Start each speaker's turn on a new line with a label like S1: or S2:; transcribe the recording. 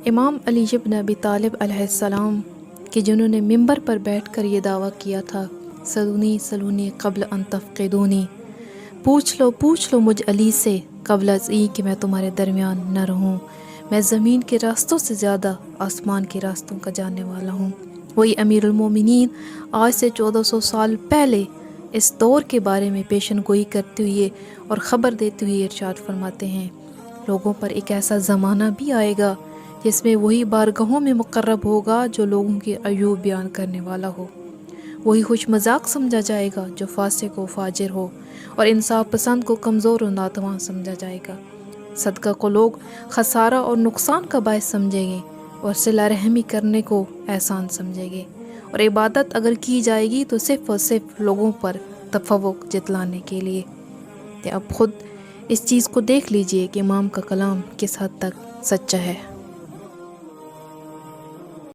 S1: امام علی بن ابی طالب علیہ السلام کہ جنہوں نے ممبر پر بیٹھ کر یہ دعویٰ کیا تھا، سلونی سلونی قبل ان تفقدونی، پوچھ لو مجھ علی سے قبل از این کہ میں تمہارے درمیان نہ رہوں، میں زمین کے راستوں سے زیادہ آسمان کے راستوں کا جاننے والا ہوں۔ وہی امیر المومنین آج سے 1400 سال پہلے اس دور کے بارے میں پیشن گوئی کرتے ہوئے اور خبر دیتے ہوئے ارشاد فرماتے ہیں، لوگوں پر ایک ایسا زمانہ بھی آئے گا جس میں وہی بارگاہوں میں مقرب ہوگا جو لوگوں کے عیوب بیان کرنے والا ہو، وہی خوش مذاق سمجھا جائے گا جو فاسق و فاجر ہو، اور انصاف پسند کو کمزور و ناتواں سمجھا جائے گا۔ صدقہ کو لوگ خسارہ اور نقصان کا باعث سمجھیں گے اور صلہ رحمی کرنے کو احسان سمجھیں گے، اور عبادت اگر کی جائے گی تو صرف اور صرف لوگوں پر تفوق جتلانے کے لیے۔ اب خود اس چیز کو دیکھ لیجئے کہ امام کا کلام کس حد تک سچا ہے۔